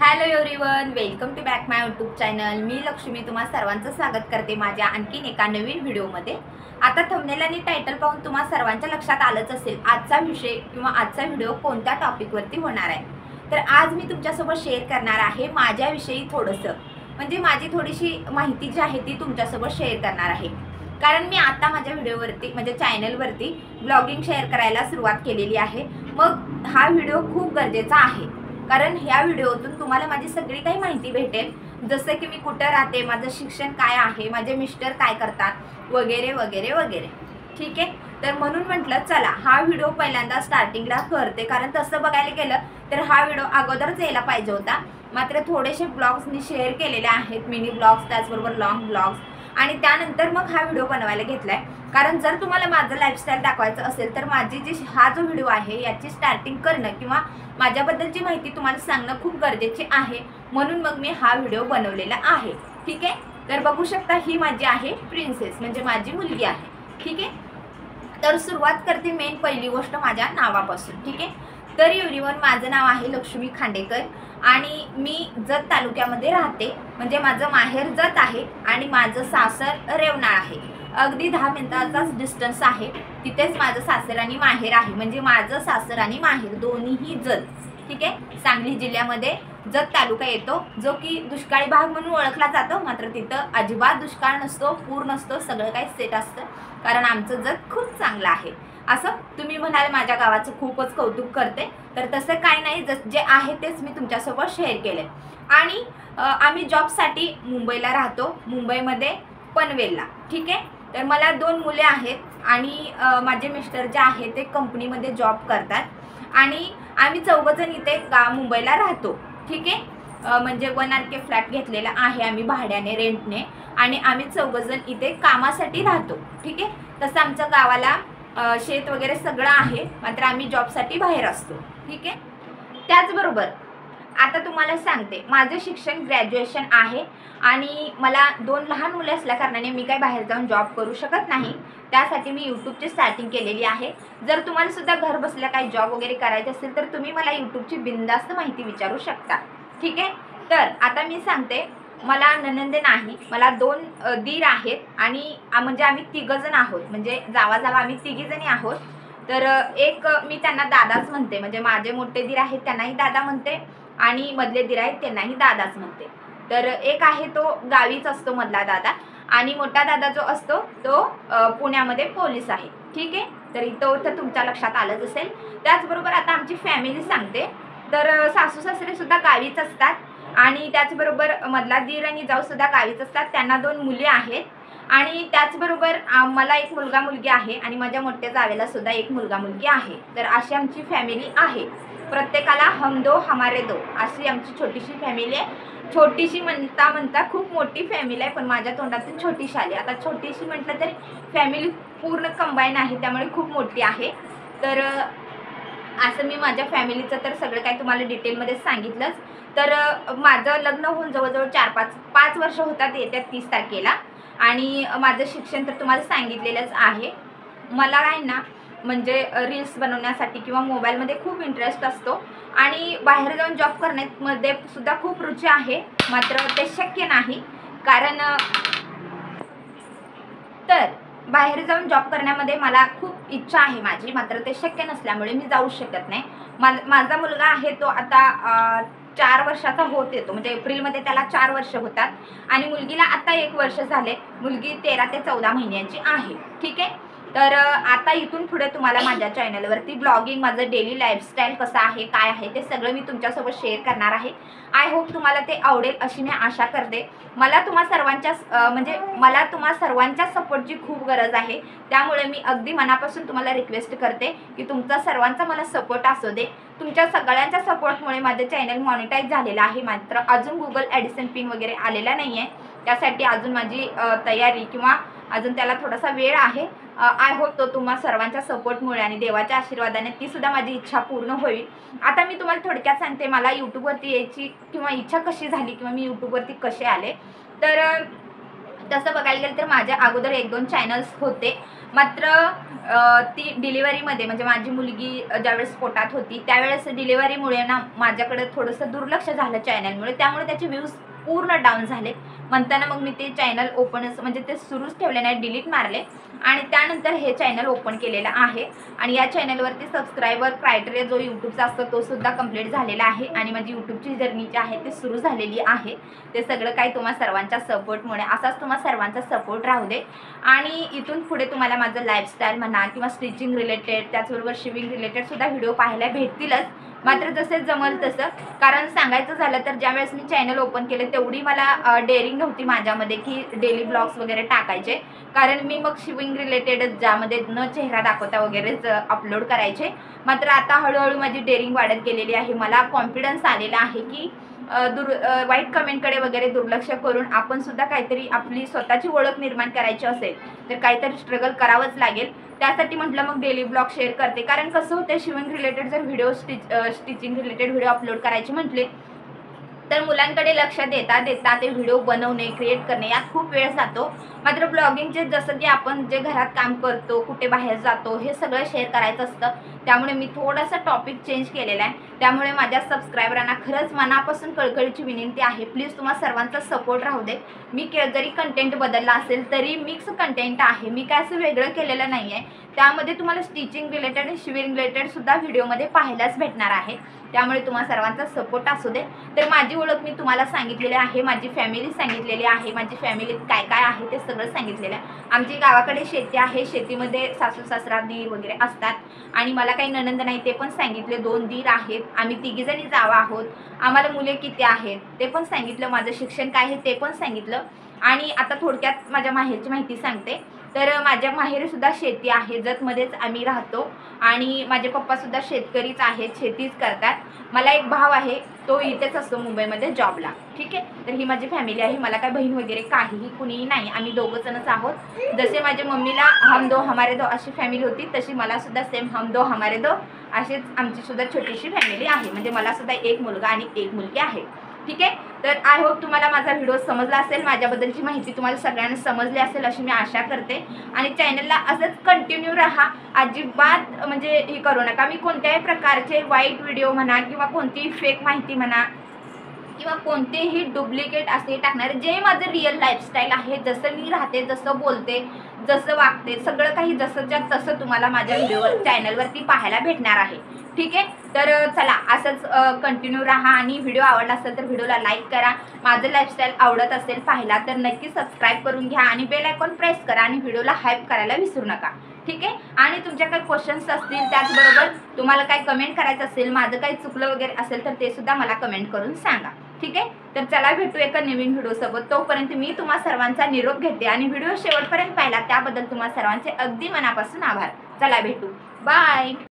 Hello everyone, welcome to back my YouTube channel. मी लक्ष्मी तुम्हा सर्वांचं स्वागत करते माझ्या आणखीन एका नवीन व्हिडिओमध्ये। आता थंबनेल आणि टायटल पाहून तुम्हा सर्वांच्या लक्षात आलंच असेल आजचा विषय किंवा आजचा व्हिडिओ कोणत्या टॉपिकवरती होणार आहे। तर आज मी तुमच्यासोबत शेअर करणार आहे माझ्याविषयी थोडंसं, म्हणजे माझी थोडीशी माहिती जी आहे ती तुमच्यासोबत शेअर करणार आहे। कारण मी आता माझ्या व्हिडिओवरती म्हणजे चॅनलवरती ब्लॉगिंग शेअर करायला सुरुवात केलेली आहे। मग हा व्हिडिओ खूप गरजेचा आहे, कारण ह्या व्हिडिओतून तुम्हाला माझी सगळी काही माहिती भेटेल, जसं की मी कुठं राहते, माझं शिक्षण काय आहे, माझे मिस्टर काय करतात वगैरे वगैरे वगैरे। ठीक आहे, तर म्हणून म्हटलं चला हा व्हिडिओ पहिल्यांदा स्टार्टिंगला करते, कारण तसं बघायला गेलं तर हा व्हिडिओ अगोदरच यायला पाहिजे होता। मात्र थोडेसे ब्लॉग्स मी शेअर केलेले आहेत, मिनी ब्लॉग्स, त्याचबरोबर लॉंग ब्लॉग्स, आणि त्यानंतर मग हा व्हिडिओ बनवायला घेतलाय। कारण जर तुम्हाला माझं लाईफस्टाईल दाखवायचं असेल तर माझी हा जो व्हिडिओ आहे याची स्टार्टिंग करणं किंवा माझ्याबद्दलची माहिती तुम्हाला सांगणं खूप गरजेचे आहे, म्हणून मग मी हा व्हिडिओ बनवलेला आहे। ठीक आहे, तर बघू शकता ही माझी आहे प्रिन्सेस, म्हणजे माझी मुलगी आहे। ठीक आहे, तर सुरुवात करते मेन पहिली गोष्ट माझ्या नावापासून। ठीक आहे, तर एव्हरीवन माझं नाव आहे लक्ष्मी खांडेकर आणि मी जत तालुक्यामध्ये राहते, म्हणजे माझं माहेर जत आहे आणि माझं सासर रेवनाळ आहे। अगदी 10 मिनिटाचाच डिस्टन्स आहे, तिथेच माझं सासर आणि माहेर आहे, म्हणजे माझं सासर आणि माहेर दोन्हीही जत। ठीक आहे, सांगली जिल्ह्यामध्ये जत तालुका येतो, जो की दुष्काळी भाग म्हणून ओळखला जातो। मात्र तिथं अजिबात दुष्काळ नसतो, पूर नसतो, सगळं काही सेट असतं, कारण आमचं जत खूप चांगलं आहे। असं तुम्ही म्हणाल माझ्या गावाचं खूपच कौतुक करते, तर तसं काय नाही, जे आहे तेच मी तुमच्यासोबत शेअर केले। आणि आम्ही जॉबसाठी मुंबईला राहतो, मुंबईमध्ये पनवेलला। ठीक आहे, तर मला 2 मुले आहेत आणि माझे मिस्टर जे आहे ते कंपनीमध्ये जॉब करतात आणि आम्ही 4 जण इथे मुंबईला राहतो। ठीक आहे, म्हणजे 1 RK फ्लॅट घेतलेला आहे आम्ही भाड्याने, रेंटने, आणि आम्ही 4 जण इथे कामासाठी राहतो। ठीक आहे, तसं आमच्या गावाला शेत वगैरे सगळं आहे, मात्र आम्ही जॉबसाठी बाहेर असतो। ठीक आहे, त्याचबरोबर आता तुम्हाला सांगते माझं शिक्षण ग्रॅज्युएशन आहे आणि मला 2 लहान मुले असल्या कारणाने मी काही बाहेर जाऊन जॉब करू शकत नाही, त्यासाठी मी यूट्यूबची स्टार्टिंग केलेली आहे। जर तुम्हाला सुद्धा घर बसल्या काही जॉब वगैरे करायचे असेल तर तुम्ही मला यूट्यूबची बिनधास्त माहिती विचारू शकता। ठीक आहे, तर आता मी सांगते, मला नणंद नाही, मला 2 दीर आहेत आणि म्हणजे आम्ही 3 जण आहोत, म्हणजे जावा आम्ही 3 जणी आहोत। तर एक मी त्यांना दादाच म्हणते, म्हणजे माझे मोठे दीर आहेत त्यांनाही दादा म्हणते आणि मधले दीर आहेत त्यांनाही दादाच म्हणते। तर एक आहे तो गावीच असतो मधला दादा, आणि मोठा दादा जो असतो तो पुण्यामध्ये पोलीस आहे। ठीक आहे, तर इथं तुमच्या लक्षात आलंच असेल। त्याचबरोबर आता आमची फॅमिली सांगते, तर सासू सासरे सुद्धा गावीच असतात आणि त्याचबरोबर मधला दीर आणि जाऊ सुद्धा गावीच असतात, त्यांना 2 मुली आहेत आणि त्याचबरोबर मला एक मुलगा मुलगी आहे आणि माझ्या मोठ्या जावेला सुद्धा एक मुलगा मुलगी आहे। तर अशी आमची फॅमिली आहे, प्रत्येकाला हम दो हमारे दो अशी आमची छोटीशी फॅमिली आहे। छोटीशी म्हणता म्हणता खूप मोठी फॅमिली आहे, पण माझ्या तोंडातून छोटीशी आली। आता छोटीशी म्हटलं तरी फॅमिली पूर्ण कंबाईन आहे, त्यामुळे खूप मोठी आहे। तर असं मी माझ्या फॅमिलीचं तर सगळं काही तुम्हाला डिटेलमध्ये सांगितलंच। तर माझं लग्न होऊन जवळजवळ 4-5 वर्ष होतात येत्या 30 तारखेला, आणि माझं शिक्षण तर तुम्हाला सांगितलेलंच आहे। मला आहे ना, म्हणजे रील्स बनवण्यासाठी किंवा मोबाईलमध्ये खूप इंटरेस्ट असतो आणि बाहेर जाऊन जॉब करण्यामध्ये सुद्धा खूप रुची आहे, मात्र ते शक्य नाही, कारण तर बाहेर जाऊन जॉब करण्यामध्ये मला खूप इच्छा आहे माझी, मात्र ते शक्य नसल्यामुळे मी जाऊ शकत नाही। माझा मुलगा आहे तो आता 4 वर्षाचा होत येतो, म्हणजे एप्रिलमध्ये त्याला 4 वर्ष होतात आणि मुलगीला आता 1 वर्ष झाले, मुलगी 13 ते 14 महिन्यांची आहे। ठीक आहे, तर आता इथून पुढे तुम्हाला माझ्या चॅनलवरती ब्लॉगिंग, माझं डेली लाईफस्टाईल कसं आहे काय आहे ते सगळं मी तुमच्यासोबत शेअर करणार आहे। आय होप तुम्हाला ते आवडेल अशी मी आशा करते। मला तुम्हा सर्वांच्या सपोर्टची खूप गरज आहे, त्यामुळे मी अगदी मनापासून तुम्हाला रिक्वेस्ट करते की तुमचा सर्वांचा मला सपोर्ट असू दे। तुमच्या सगळ्यांच्या सपोर्टमुळे माझं चॅनल मॉनिटाईज झालेलं आहे, मात्र अजून गुगल ॲडिसन पिन वगैरे आलेला नाही आहे, त्यासाठी अजून माझी तयारी किंवा अजून त्याला थोडासा वेळ आहे। आय होप तो तुम्हा सर्वांच्या सपोर्टमुळे आणि देवाच्या आशीर्वादाने ती सुद्धा माझी इच्छा पूर्ण होईल। आता मी तुम्हाला थोडक्यात सांगते मला यूट्यूबवरती यायची किंवा इच्छा कशी झाली किंवा मी यूट्यूबवरती कसे आले। तर तसं बघायला गेलं तर माझ्या अगोदर 1-2 चॅनल्स होते, मात्र ती डिलिव्हरीमध्ये म्हणजे माझी मुलगी ज्यावेळेस पोटात होती त्यावेळेस डिलिव्हरीमुळे ना माझ्याकडे थोडंसं दुर्लक्ष झालं चॅनलमुळे, त्यामुळे त्याचे व्ह्यूज पूर्ण डाऊन झाले. म्हणताना मग मी ते चॅनल ओपनच म्हणजे ते सुरूच ठेवले नाही, डिलीट मारले आणि त्यानंतर हे चॅनल ओपन केलेलं आहे. आणि या चॅनलवरती सबस्क्रायबर क्रायटेरिया जो यूट्यूबचा असतो तो सुद्धा कंप्लीट झालेला आहे आणि माझी यूट्यूबची जर्नी जी आहे ती सुरू झालेली आहे. ते सगळं काही तुम्हा सर्वांच्या सपोर्टमुळे, असाच तुम्हा सर्वांचा सपोर्ट राहू दे. आणि इथून पुढे तुम्हाला माझं लाईफस्टाईल म्हणा किंवा स्टिचिंग रिलेटेड त्याचबरोबर शिविंग रिलेटेड सुद्धा व्हिडिओ पाहायला भेटतीलच, मात्र जसे जमल तसं. कारण सांगायचं झालं तर ज्यावेळेस मी चॅनल ओपन केलं तेवढी मला डेअरिंग नव्हती माझ्यामध्ये की डेली ब्लॉग्स वगैरे टाकायचे, कारण मी मग शिविंग रिलेटेडच ज्यामध्ये न चेहरा दाखवता वगैरेच अपलोड करायचे. मात्र आता हळूहळू माझी डेअरिंग वाढत गेलेली आहे, मला कॉन्फिडन्स आलेला आहे की वाईट कमेंटकडे वगैरे दुर्लक्ष करून आपण सुद्धा काहीतरी आपली स्वतःची ओळख निर्माण करायची असेल तर काहीतरी स्ट्रगल करावंच लागेल. त्यासाठी म्हटलं मग डेली ब्लॉग शेअर करते, कारण कसं होतं शिविंग रिलेटेड जर video stitching related video upload करायचे म्हटले तर मुलांकडे लक्ष देता देता ते व्हिडिओ बनवणे क्रिएट करणे यात खूप वेळ जातो. मात्र ब्लॉगिंगचे जसं की आपण जे घरात काम करतो कुठे बाहेर जातो हे सगळं शेअर करायचं असतं, त्यामुळे मी थोडासा टॉपिक चेंज केलेला आहे. त्यामुळे माझ्या सबस्क्रायबरांना खरंच मनापासून कळकळीची विनंती आहे, प्लीज तुम्हा सर्वांचा सपोर्ट राहू दे. मी जरी कंटेंट बदलला असेल तरी मिक्स कंटेंट आहे, मी काय असं वेगळं केलेलं नाही आहे. त्यामध्ये तुम्हाला स्टिचिंग रिलेटेड आणि शिविंग रिलेटेड सुद्धा व्हिडिओमध्ये पाहायलाच भेटणार आहे, त्यामुळे तुम्हा सर्वांचा सपोर्ट असू दे. तर माझी ओळख मी तुम्हाला सांगितलेली आहे, माझी फॅमिली सांगितलेली आहे, माझी फॅमिलीत काय काय आहे ते सगळं सांगितलेलं आहे. आमची गावाकडे शेती आहे, शेतीमध्ये सासू सासरा दीर वगैरे असतात आणि मला काही नणंद नाही ते पण सांगितले. 2 दीर आहेत, आम्ही 3 जणी जावा आहोत, आम्हाला मुले किती आहेत ते पण सांगितलं, माझं शिक्षण काय आहे ते पण सांगितलं. आणि आता थोडक्यात माझ्या माहेरची माहिती सांगते. तर माझ्या माहेरी सुद्धा शेती आहे, जतमध्येच आम्ही राहतो आणि माझे पप्पासुद्धा शेतकरीच आहेत, शेतीच करतात. मला एक भाव आहे, तो इथेच असतो मुंबईमध्ये जॉबला. ठीक आहे, तर ही माझी फॅमिली आहे, मला काय बहीण वगैरे काहीही कुणीही नाही, आम्ही 2 जणच आहोत. जसे माझ्या मम्मीला हम दो हमारे दो अशी फॅमिली होती तशी मला सुद्धा सेम हम दो हमारे दो अशीच आमची सुद्धा छोटीशी फॅमिली आहे, म्हणजे मला सुद्धा 1 मुलगा आणि 1 मुलगी आहे. ठीक आहे, तर आय होप तुम्हाला माझा व्हिडिओ समजला असेल, माझ्याबद्दलची माहिती तुम्हाला सगळ्यांना समजली असेल अशी मी आशा करते. आणि चॅनलला असंच कंटिन्यू राहा, अजिबात म्हणजे हे करू नका. मी कोणत्याही प्रकारचे वाईट व्हिडिओ म्हणा किंवा कोणतीही फेक माहिती म्हणा किंवा कोणतेही डुप्लिकेट असे टाकणार, जे माझं रिअल लाईफस्टाईल आहे, जसं मी राहते, जसं बोलते, जसं वागते, सगळं काही जसंच्या तसं तुम्हाला माझ्या व्हिडिओवर चॅनलवरती पाहायला भेटणार आहे. ठीक आहे, तर चला असंच कंटिन्यू राहा आणि व्हिडिओ आवडला असेल तर व्हिडिओला लाईक करा. माझं लाईफस्टाईल आवडत असेल पाहिला तर नक्की सबस्क्राईब करून घ्या आणि बेल आयकॉन प्रेस करा आणि व्हिडिओला हाईप करायला विसरू नका. ठीक आहे, आणि तुमच्या काही क्वेश्चन्स असतील त्याचबरोबर तुम्हाला काही कमेंट करायचं असेल, माझं काही चुकलं वगैरे असेल तर ते सुद्धा मला कमेंट करून सांगा. ठीक आहे, तर चला भेटू एका नवीन व्हिडिओसोबत. तोपर्यंत मी तुम्हा सर्वांचा निरोप घेते आणि व्हिडिओ शेवटपर्यंत पाहिला त्याबद्दल तुम्हा सर्वांचे अगदी मनापासून आभार. चला भेटू, बाय.